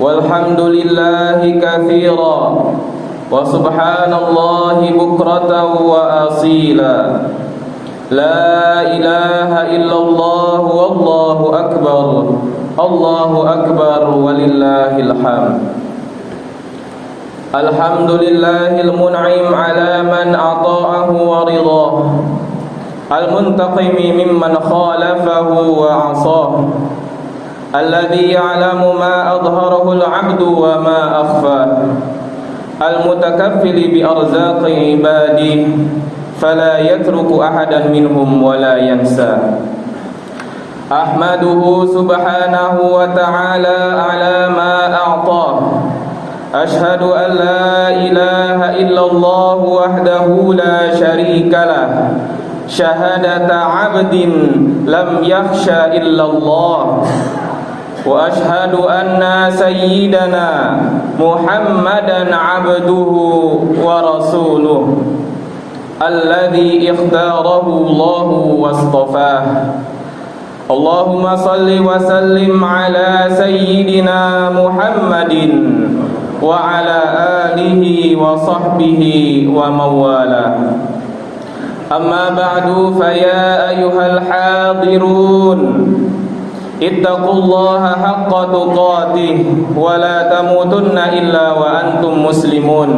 والحمد لله كثيرا وسبحان الله بكرة وأصيلا لا إله إلا الله والله أكبر الله أكبر ولله الحمد. الحمد لله المنعم على من أطاعه ورضاه المنتقم ممن خالفه وعصاه الذي يعلم ما أظهره العبد وما أخفاه المتكفل بأرزاق عباده فلا يترك أحدا منهم ولا ينسى. أحمده سبحانه وتعالى على ما أعطاه. أشهد أن لا إله إلا الله وحده لا شريك له شهادة عبد لم يخش إلا الله. وأشهد أن سيدنا محمدا عبده ورسوله الذي اختاره الله واصطفاه. اللهم صل وسلم على سيدنا محمد وعلى آله وصحبه ومن والاه. أما بعد فيا أيها الحاضرون اتقوا الله حق تقاته ولا تموتن إلا وأنتم مسلمون.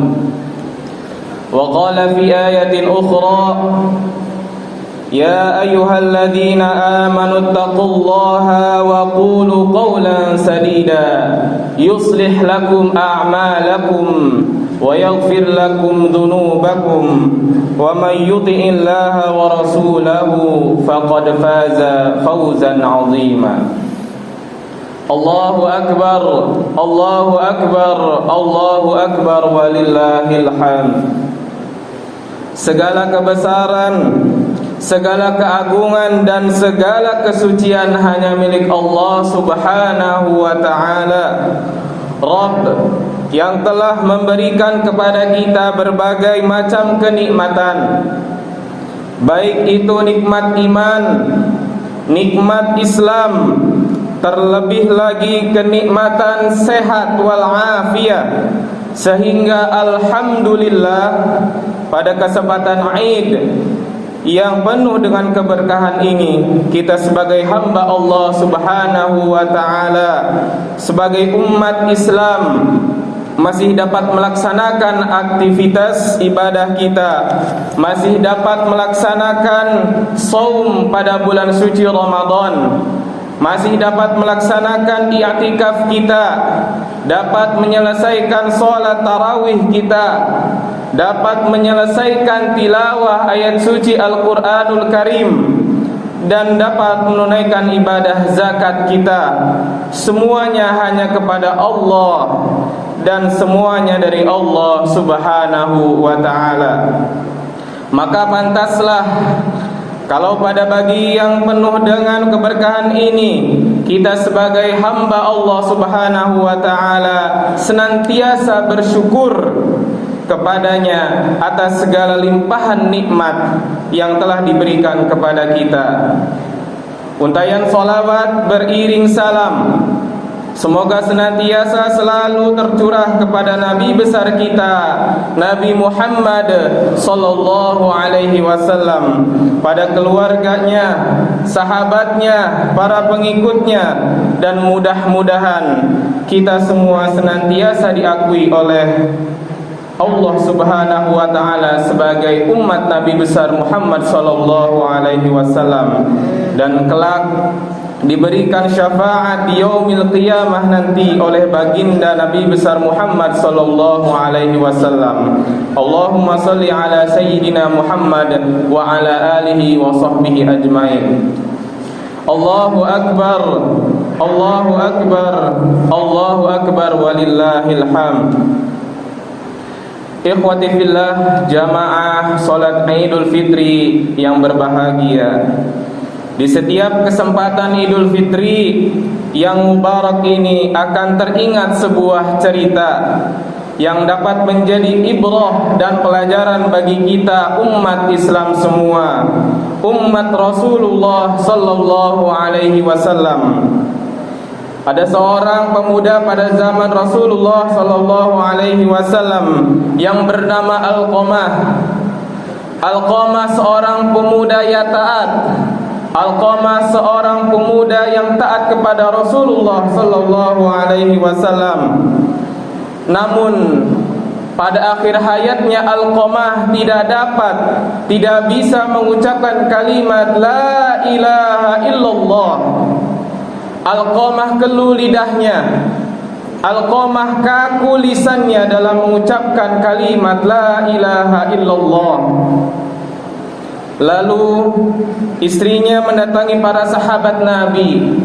وقال في آية أخرى يا أيها الذين آمنوا اتقوا الله وقولوا قولا سديدا يصلح لكم أعمالكم ويغفر لكم ذنوبكم ومن يطع الله ورسوله فقد فاز فوزا عظيما. الله أكبر الله أكبر الله أكبر ولله الحمد. Segala kebesaran, segala keagungan dan segala kesucian hanya milik Allah Subhanahu wa ta'ala, Rabb yang telah memberikan kepada kita berbagai macam kenikmatan, baik itu nikmat iman, nikmat Islam, terlebih lagi kenikmatan sehat wal afiyah, sehingga alhamdulillah pada kesempatan Id yang penuh dengan keberkahan ini, kita sebagai hamba Allah Subhanahu wa ta'ala, sebagai umat Islam, masih dapat melaksanakan aktivitas ibadah kita, masih dapat melaksanakan saum pada bulan suci Ramadan, masih dapat melaksanakan i'tikaf kita, dapat menyelesaikan sholat tarawih kita, dapat menyelesaikan tilawah ayat suci Al-Quranul Karim, dan dapat menunaikan ibadah zakat kita. Semuanya hanya kepada Allah dan semuanya dari Allah Subhanahu wa ta'ala. Maka pantaslah kalau pada pagi yang penuh dengan keberkahan ini, kita sebagai hamba Allah Subhanahu wa ta'ala senantiasa bersyukur kepadanya atas segala limpahan nikmat yang telah diberikan kepada kita. Untayan salawat beriring salam semoga senantiasa selalu tercurah kepada Nabi besar kita, Nabi Muhammad sallallahu alaihi wasallam, pada keluarganya, sahabatnya, para pengikutnya, dan mudah-mudahan kita semua senantiasa diakui oleh Allah Subhanahu wa ta'ala sebagai umat Nabi besar Muhammad sallallahu alaihi wasallam, dan kelak diberikan syafaat di yaumil qiyamah nanti oleh baginda Nabi besar Muhammad sallallahu alaihi wasallam. Allahumma salli ala sayyidina Muhammad wa ala alihi wa sahbihi ajmain. Allahu akbar Allahu akbar Allahu akbar walillahil hamd. Ikhwati fillah, jamaah salat Idul Fitri yang berbahagia, di setiap kesempatan Idul Fitri yang mubarak ini akan teringat sebuah cerita yang dapat menjadi ibrah dan pelajaran bagi kita umat Islam semua, umat Rasulullah sallallahu alaihi wasallam. Ada seorang pemuda pada zaman Rasulullah sallallahu alaihi wasallam yang bernama Alqamah. Alqamah seorang pemuda yang taat. Alqamah seorang pemuda yang taat kepada Rasulullah sallallahu alaihi wasallam. Namun pada akhir hayatnya Alqamah tidak bisa mengucapkan kalimat la ilaha illallah. Alqamah keluh lidahnya, Alqamah kaku lisannya dalam mengucapkan kalimat la ilaha illallah. Lalu istrinya mendatangi para sahabat Nabi.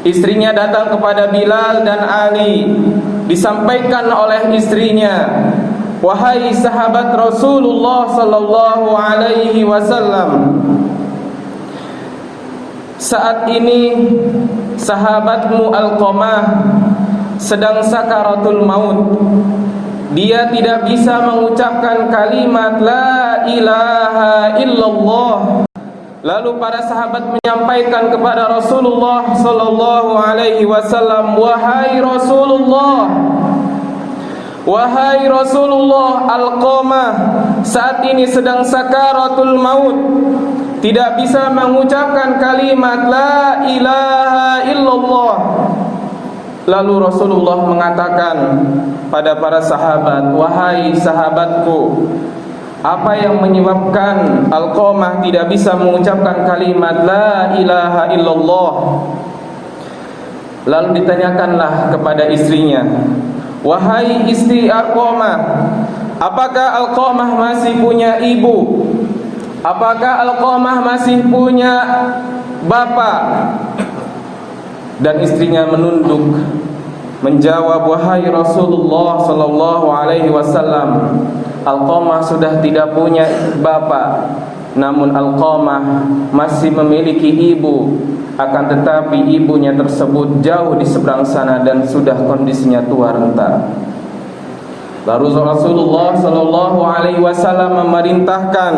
Istrinya datang kepada Bilal dan Ali. Disampaikan oleh istrinya, wahai sahabat Rasulullah sallallahu alaihi wasallam, saat ini sahabatmu Alqamah sedang sakaratul maut. Dia tidak bisa mengucapkan kalimat la ilaha illallah. Lalu para sahabat menyampaikan kepada Rasulullah sallallahu alaihi wasallam, wahai Rasulullah, wahai Rasulullah, Alqamah saat ini sedang sakaratul maut, tidak bisa mengucapkan kalimat la ilaha illallah. Lalu Rasulullah mengatakan pada para sahabat, wahai sahabatku, apa yang menyebabkan Alqamah tidak bisa mengucapkan kalimat la ilaha illallah? Lalu ditanyakanlah kepada istrinya, wahai istri Alqamah, apakah Alqamah masih punya ibu? Apakah Alqamah masih punya bapak? Dan istrinya menunduk menjawab, wahai Rasulullah sallallahu alaihi wasallam, Alqamah sudah tidak punya bapak, namun Alqamah masih memiliki ibu. Akan tetapi ibunya tersebut jauh di seberang sana dan sudah kondisinya tua renta. Lalu Rasulullah sallallahu alaihi wasallam memerintahkan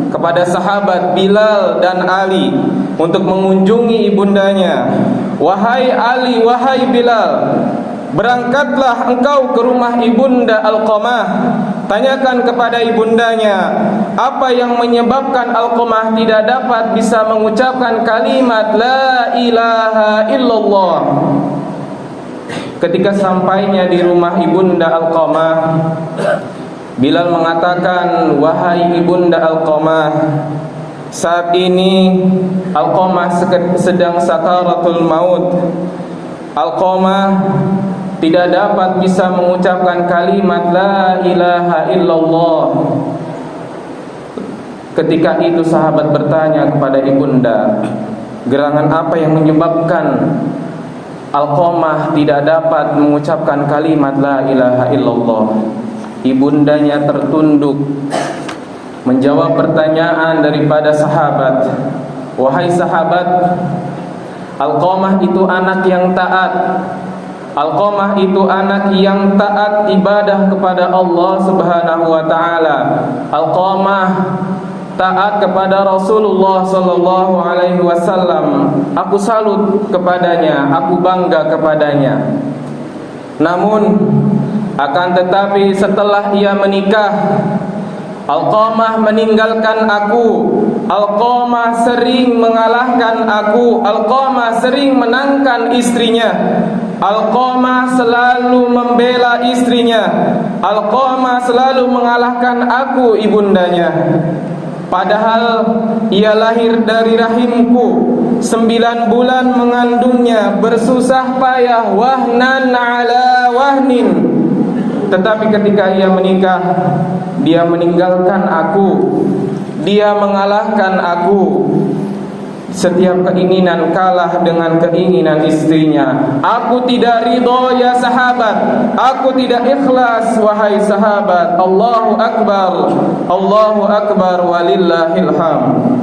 kepada sahabat Bilal dan Ali untuk mengunjungi ibundanya. Wahai Ali, wahai Bilal, berangkatlah engkau ke rumah ibunda Alqamah. Tanyakan kepada ibundanya, apa yang menyebabkan Alqamah tidak dapat bisa mengucapkan kalimat la ilaha illallah. Ketika sampainya di rumah ibunda Alqamah, Bilal mengatakan, wahai ibunda Alqamah, saat ini Alqamah sedang sakaratul maut. Alqamah tidak dapat bisa mengucapkan kalimat la ilaha illallah. Ketika itu sahabat bertanya kepada ibunda, gerangan apa yang menyebabkan Alqamah tidak dapat mengucapkan kalimat la ilaha illallah? Ibundanya tertunduk menjawab pertanyaan daripada sahabat, wahai sahabat, Alqamah itu anak yang taat. Alqamah itu anak yang taat ibadah kepada Allah Subhanahu wa taala. Alqamah taat kepada Rasulullah sallallahu alaihi wasallam. Aku salut kepadanya, aku bangga kepadanya. Namun akan tetapi setelah ia menikah, Alqamah meninggalkan aku. Alqamah sering mengalahkan aku. Alqamah sering menangkan istrinya. Alqamah selalu membela istrinya. Alqamah selalu mengalahkan aku, ibundanya. Padahal ia lahir dari rahimku, 9 bulan mengandungnya, bersusah payah, wahnan ala wahnin. Tetapi ketika ia menikah, dia meninggalkan aku, dia mengalahkan aku. Setiap keinginan kalah dengan keinginan istrinya. Aku tidak ridho ya sahabat, aku tidak ikhlas wahai sahabat. Allahu Akbar, Allahu Akbar, walillahil hamd.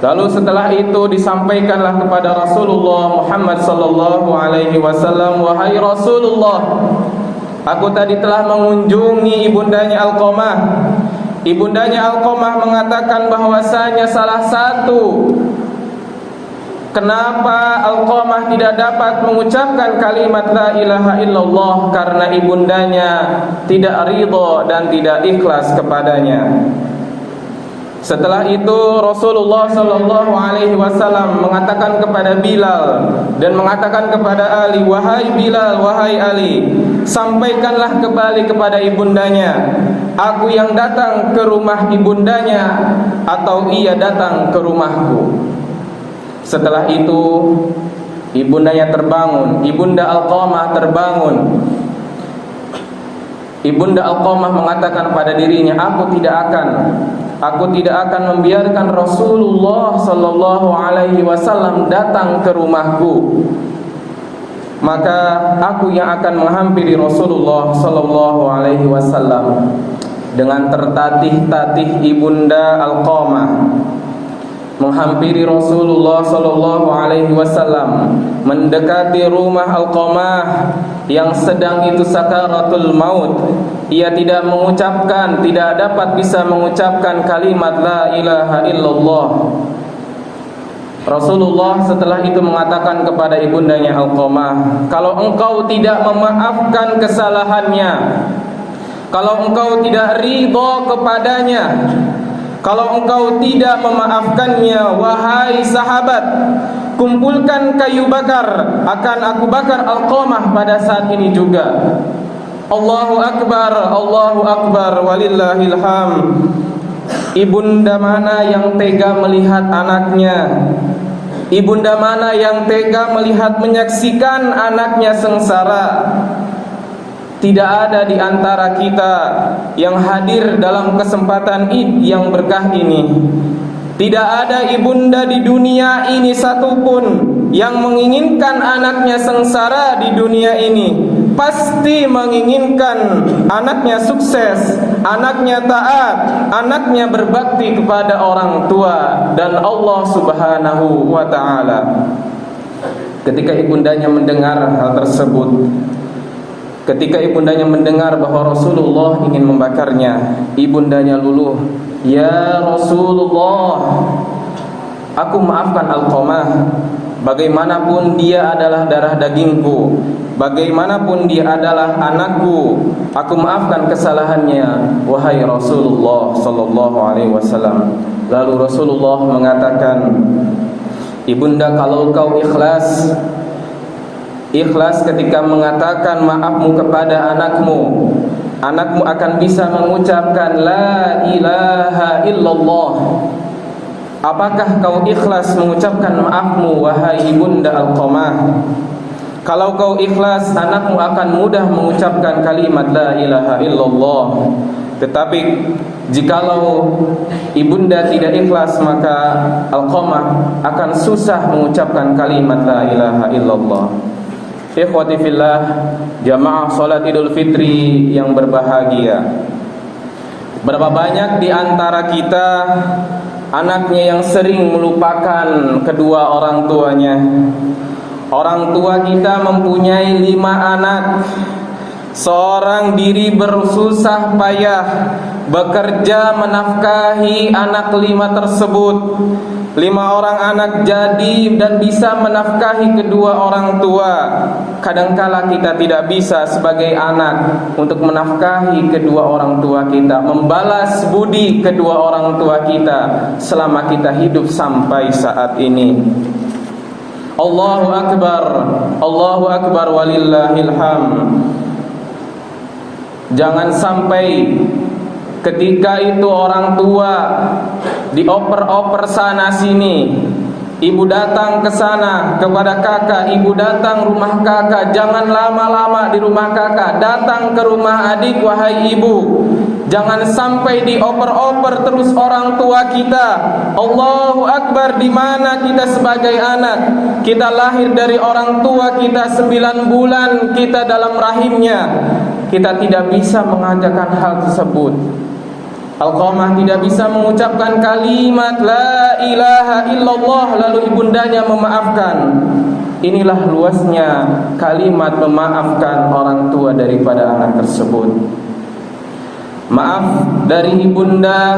Lalu setelah itu disampaikanlah kepada Rasulullah Muhammad sallallahu alaihi wasallam, wahai Rasulullah, aku tadi telah mengunjungi ibundanya Alqamah. Ibundanya Alqamah mengatakan bahwasanya salah satu kenapa Alqamah tidak dapat mengucapkan kalimat la ilaha illallah, karena ibundanya tidak ridho dan tidak ikhlas kepadanya. Setelah itu Rasulullah sallallahu alaihi wasallam mengatakan kepada Bilal dan mengatakan kepada Ali, wahai Bilal, wahai Ali, sampaikanlah kembali kepada ibundanya, aku yang datang ke rumah ibundanya atau ia datang ke rumahku. Setelah itu ibundanya terbangun, ibunda Alqamah terbangun. Ibunda Alqamah mengatakan pada dirinya, aku tidak akan membiarkan Rasulullah sallallahu alaihi wasallam datang ke rumahku. Maka aku yang akan menghampiri Rasulullah sallallahu alaihi wasallam. Dengan tertatih-tatih ibunda Alqamah menghampiri Rasulullah sallallahu alaihi wasallam, mendekati rumah Alqamah yang sedang itu sakaratul maut. Ia tidak dapat bisa mengucapkan kalimat la ilaha illallah. Rasulullah setelah itu mengatakan kepada ibundanya Alqamah, kalau engkau tidak memaafkan kesalahannya, kalau engkau tidak ridha kepadanya, kalau engkau tidak memaafkannya, wahai sahabat, kumpulkan kayu bakar, akan aku bakar Alqamah pada saat ini juga. Allahu Akbar, walillahil hamd. Ibunda mana yang tega melihat anaknya? Ibunda mana yang tega melihat, menyaksikan anaknya sengsara? Tidak ada di antara kita yang hadir dalam kesempatan Id yang berkah ini. Tidak ada ibunda di dunia ini satupun yang menginginkan anaknya sengsara di dunia ini. Pasti menginginkan anaknya sukses, anaknya taat, anaknya berbakti kepada orang tua dan Allah Subhanahu wa ta'ala. Ketika ibundanya mendengar hal tersebut, ketika ibundanya mendengar bahwa Rasulullah ingin membakarnya, ibundanya luluh, "Ya Rasulullah, aku maafkan Alqamah. Bagaimanapun dia adalah darah dagingku, bagaimanapun dia adalah anakku, aku maafkan kesalahannya, wahai Rasulullah sallallahu alaihi wasallam." Lalu Rasulullah mengatakan, "Ibunda, kalau kau ikhlas ketika mengatakan maafmu kepada anakmu, anakmu akan bisa mengucapkan la ilaha illallah. Apakah kau ikhlas mengucapkan maafmu, wahai ibunda Alqamah? Kalau kau ikhlas, anakmu akan mudah mengucapkan kalimat la ilaha illallah. Tetapi jikalau ibunda tidak ikhlas, maka Alqamah akan susah mengucapkan kalimat la ilaha illallah." Ikhwati fillah, jamaah salat Idul Fitri yang berbahagia. Berapa banyak di antara kita anaknya yang sering melupakan kedua orang tuanya. Orang tua kita mempunyai 5 anak. Seorang diri bersusah payah bekerja menafkahi anak 5 tersebut. 5 orang anak jadi dan bisa menafkahi kedua orang tua. Kadangkala kita tidak bisa sebagai anak untuk menafkahi kedua orang tua kita, membalas budi kedua orang tua kita selama kita hidup sampai saat ini. Allahu Akbar, walillahil hamd. Jangan sampai ketika itu orang tua dioper-oper sana sini, ibu datang ke sana kepada kakak, ibu datang rumah kakak, jangan lama-lama di rumah kakak, datang ke rumah adik, wahai ibu. Jangan sampai dioper-oper terus orang tua kita. Allahu Akbar, di mana kita sebagai anak? Kita lahir dari orang tua kita 9 bulan kita dalam rahimnya. Kita tidak bisa mengajarkan hal tersebut. Alqamah tidak bisa mengucapkan kalimat la ilaha illallah lalu ibundanya memaafkan. Inilah luasnya kalimat memaafkan orang tua daripada anak tersebut. Maaf dari ibunda,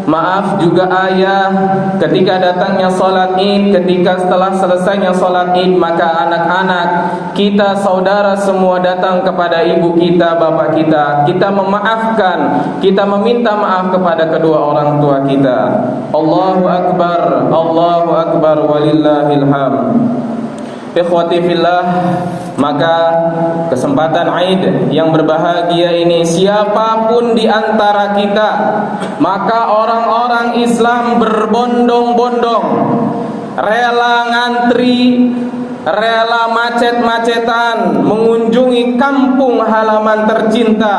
maaf juga ayah. Ketika datangnya sholat Id, ketika setelah selesainya sholat Id, maka anak-anak kita, saudara semua datang kepada ibu kita, bapak kita. Kita memaafkan, kita meminta maaf kepada kedua orang tua kita. Allahu Akbar, walillahil hamd. Ikhwati fillah, maka kesempatan Aid yang berbahagia ini, siapapun di antara kita, maka orang-orang Islam berbondong-bondong, rela ngantri, rela macet-macetan mengunjungi kampung halaman tercinta.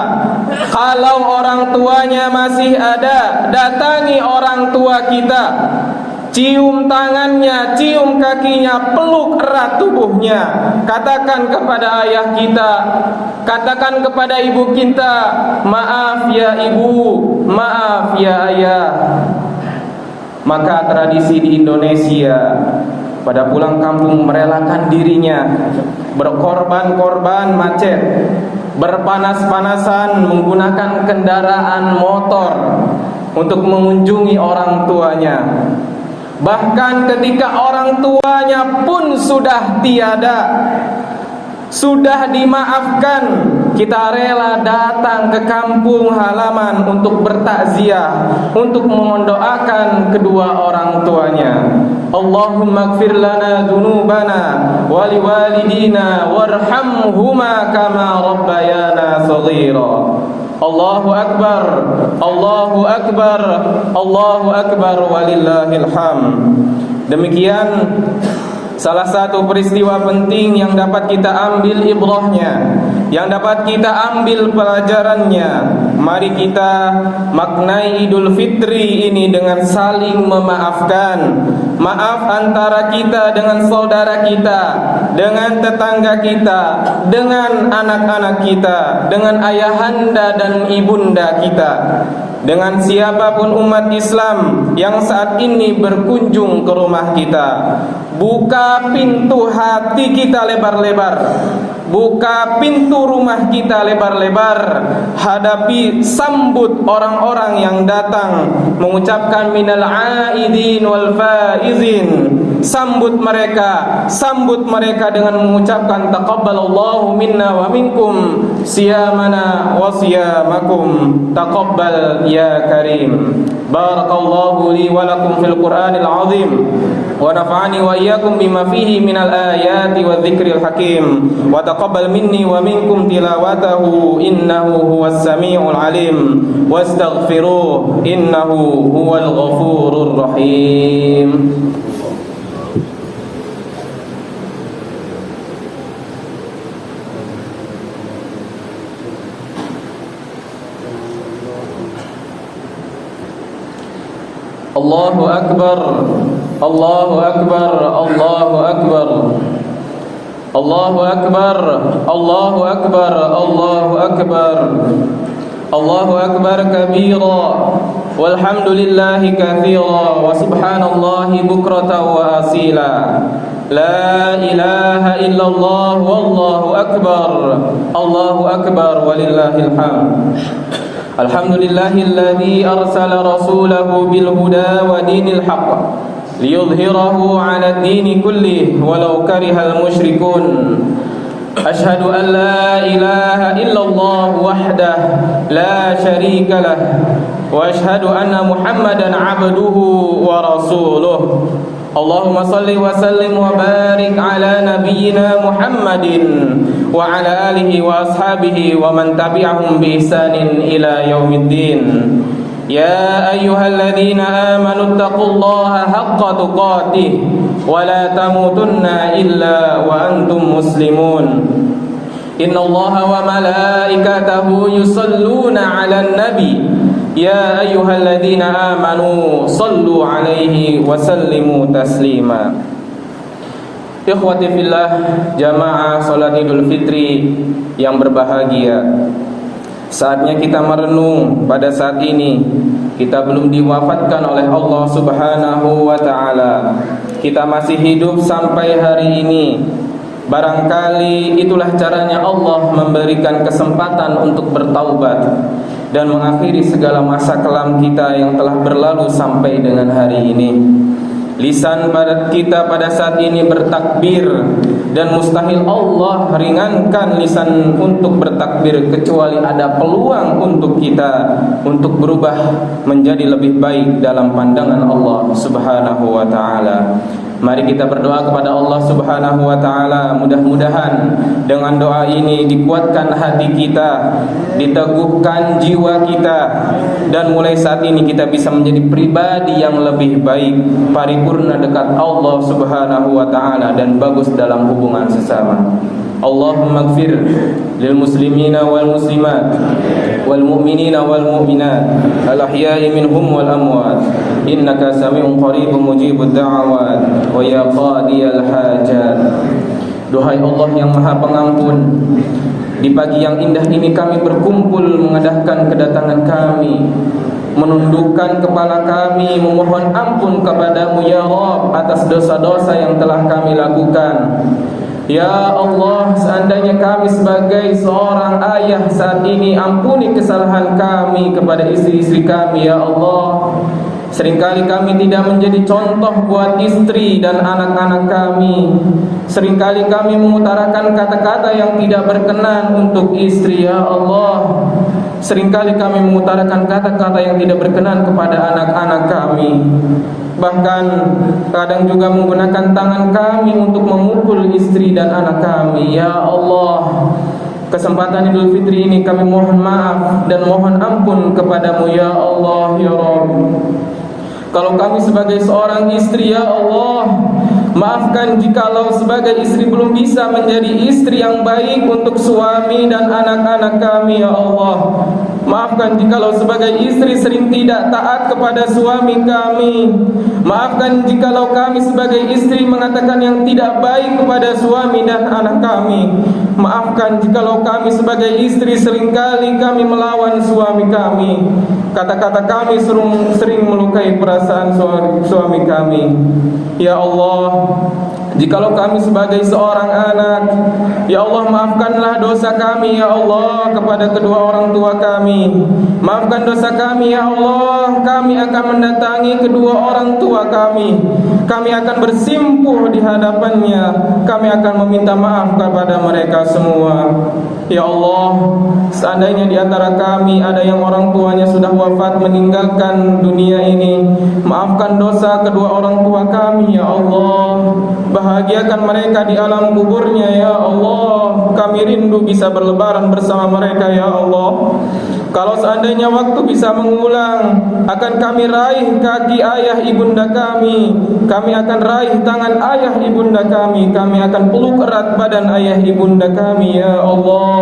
Kalau orang tuanya masih ada, datangi orang tua kita, cium tangannya, cium kakinya, peluk erat tubuhnya. Katakan kepada ayah kita, katakan kepada ibu kita, maaf ya ibu, maaf ya ayah. Maka tradisi di Indonesia pada pulang kampung merelakan dirinya, berkorban-korban macet, berpanas-panasan menggunakan kendaraan motor untuk mengunjungi orang tuanya. Bahkan ketika orang tuanya pun sudah tiada, sudah dimaafkan, kita rela datang ke kampung halaman untuk bertakziah, untuk mendoakan kedua orang tuanya. Allahumma ighfir lana dzunubana wa liwalidina warhamhuma kama rabbayana shaghira. Allahu akbar, Allahu akbar, Allahu akbar walillahil hamd. Demikian salah satu peristiwa penting yang dapat kita ambil ibrahnya, yang dapat kita ambil pelajarannya. Mari kita maknai Idul Fitri ini dengan saling memaafkan. Maaf antara kita dengan saudara kita, dengan tetangga kita, dengan anak-anak kita, dengan ayahanda dan ibunda kita, dengan siapapun umat Islam yang saat ini berkunjung ke rumah kita. Buka pintu hati kita lebar-lebar, buka pintu rumah kita lebar-lebar. Hadapi, sambut orang-orang yang datang mengucapkan minal aidin wal faizin. Sambut mereka dengan mengucapkan taqabbalallahu minna wa minkum siyamana wa siyamakum taqabbal ya karim. Barakallahu li wa lakum fil Qur'anil azim wa nafa'ani wa iyyakum bima fihi minal ayati wa dzikril hakim wa taqabbal minni wa minkum tilawatahu innahu huwas samiul alim wastaghfiruh innahu huwal ghafurur rahim. Allahu akbar, Allahu akbar, Allahu akbar, Allahu akbar, Allahu akbar, Allahu akbar, Allahu akbar kabira, walhamdulillahi katsira, wa subhanallahi bukratan wa asila. La ilaha illallah wallahu akbar, Allahu akbar walillahil hamd. Alhamdulillahilladzi arsala rasulahu bil huda wa dinil haqq liyudhhirahu 'ala ad-dini kullih walau karihal musyrikun. Ashhadu an la ilaha illallah wahdahu la syarika lah wa ashhadu anna Muhammadan 'abduhu wa rasuluh. Allahumma salli wa sallim wa barik ala nabiyyina Muhammadin wa ala alihi wa ashabihi wa man tabi'ahum bi ihsanin ila yaumiddin. Ya ayyuhalladzina amanu taqullaha haqqa tuqatih wa la tamutunna illa wa antum muslimun. Innallaha wa malaikatahu yusalluna 'alan nabi. Ya ayyuhalladzina amanu sallu 'alaihi wa sallimu taslima. Ikhwati fillah, jamaah salat Idul Fitri yang berbahagia. Saatnya kita merenung pada saat ini kita belum diwafatkan oleh Allah Subhanahu wa taala. Kita masih hidup sampai hari ini. Barangkali itulah caranya Allah memberikan kesempatan untuk bertaubat dan mengakhiri segala masa kelam kita yang telah berlalu sampai dengan hari ini. Lisan kita pada saat ini bertakbir, dan mustahil Allah ringankan lisan untuk bertakbir kecuali ada peluang untuk kita untuk berubah menjadi lebih baik dalam pandangan Allah Subhanahu wa taala. Mari kita berdoa kepada Allah Subhanahu wa taala, mudah-mudahan dengan doa ini dikuatkan hati kita, diteguhkan jiwa kita, dan mulai saat ini kita bisa menjadi pribadi yang lebih baik, paripurna dekat Allah Subhanahu wa taala dan bagus dalam hubungan sesama. Allahumma ighfir lil muslimina wal muslimat wal mu'minina wal mu'minat al ahya'i minhum wal amwat innaka sami'un qaribun mujibud da'awat wa ya qadiyal hajat. Duhai Allah yang Maha Pengampun, di pagi yang indah ini kami berkumpul mengadahkan kedatangan kami, menundukkan kepala kami, memohon ampun kepadamu ya Rabb atas dosa-dosa yang telah kami lakukan. Ya Allah, seandainya kami sebagai seorang ayah saat ini, ampuni kesalahan kami kepada istri-istri kami ya Allah. Seringkali kami tidak menjadi contoh buat istri dan anak-anak kami. Seringkali kami mengutarakan kata-kata yang tidak berkenan untuk istri, ya Allah. Seringkali kami mengutarakan kata-kata yang tidak berkenan kepada anak-anak kami. Bahkan kadang juga menggunakan tangan kami untuk memukul istri dan anak kami, ya Allah. Kesempatan Idul Fitri ini kami mohon maaf dan mohon ampun kepadamu, ya Allah, ya Rabb. Kalau kami sebagai seorang istri, ya Allah, maafkan jikalau sebagai istri belum bisa menjadi istri yang baik untuk suami dan anak-anak kami, ya Allah. Maafkan jikalau sebagai istri sering tidak taat kepada suami kami. Maafkan jikalau kami sebagai istri mengatakan yang tidak baik kepada suami dan anak kami. Maafkan jikalau kami sebagai istri seringkali kami melawan suami kami. Kata-kata kami sering melukai perasaan suami kami. Ya Allah, jikalau kami sebagai seorang anak, ya Allah, maafkanlah dosa kami, ya Allah, kepada kedua orang tua kami. Maafkan dosa kami, ya Allah. Kami akan mendatangi kedua orang tua kami. Kami akan bersimpuh di hadapannya. Kami akan meminta maaf kepada mereka semua. Ya Allah, seandainya di antara kami ada yang orang tuanya sudah wafat meninggalkan dunia ini, maafkan dosa kedua orang tua kami, ya Allah. Bahagiakan mereka di alam kuburnya, ya Allah. Kami rindu bisa berlebaran bersama mereka, ya Allah. Kalau seandainya waktu bisa mengulang, akan kami raih kaki ayah ibunda kami. Kami akan raih tangan ayah ibunda kami. Kami akan peluk erat badan ayah ibunda kami, ya Allah.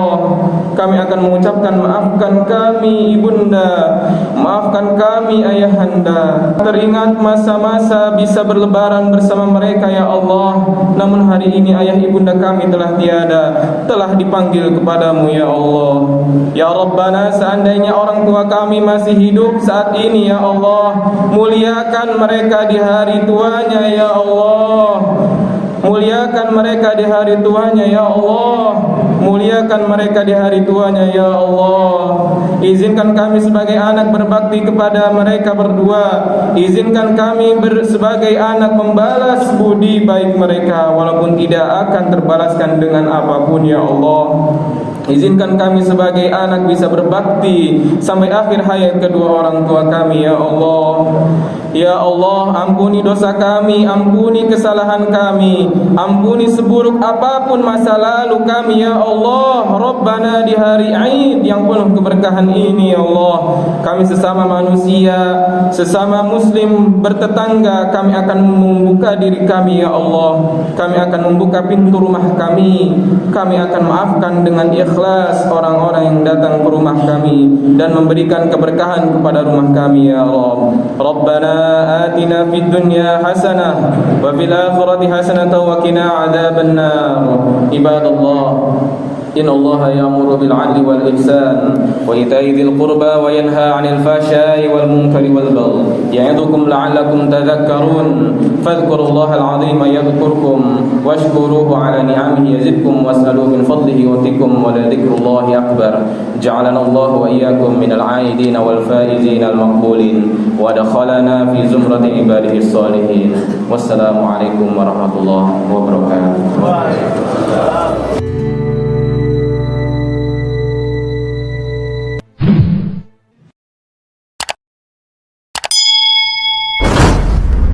Kami akan mengucapkan maafkan kami ibunda, maafkan kami ayahanda. Teringat masa-masa bisa berlebaran bersama mereka, ya Allah. Namun hari ini ayah ibunda kami telah tiada, telah dipanggil kepadamu, ya Allah. Ya Rabbana, seandainya orang tua kami masih hidup saat ini, ya Allah, muliakan mereka di hari tuanya, ya Allah. Muliakan mereka di hari tuanya, ya Allah. Muliakan mereka di hari tuanya, ya Allah. Izinkan kami sebagai anak berbakti kepada mereka berdua. Izinkan kami sebagai anak membalas budi baik mereka, walaupun tidak akan terbalaskan dengan apapun, ya Allah. Izinkan kami sebagai anak bisa berbakti sampai akhir hayat kedua orang tua kami, ya Allah. Ya Allah, ampuni dosa kami, ampuni kesalahan kami, ampuni seburuk apapun masa lalu kami, ya Allah. Rabbana, di hari Aid yang penuh keberkahan ini, ya Allah, kami sesama manusia, sesama muslim bertetangga, kami akan membuka diri kami, ya Allah. Kami akan membuka pintu rumah kami. Kami akan maafkan dengan ikhlas orang-orang yang datang ke rumah kami dan memberikan keberkahan kepada rumah kami, ya Allah. Rabbana atina fid dunya hasanah wa fil akhirati hasanah wa qina adzabannar. Ibadallah, إن الله يأمر بالعدل والإحسان وإيتاء ذي القربى وينهى عن الفحشاء والمنكر والبغي يعظكم لعلكم تذكرون فاذكروا الله العظيم يذكركم واشكروه على نعمه يزدكم واسألوه من فضله يؤتكم ولذكر الله أكبر جعلنا الله وإياكم من العائدين والفائزين المقبولين ودخلنا في زمرة عباده الصالحين والسلام عليكم ورحمة الله وبركاته.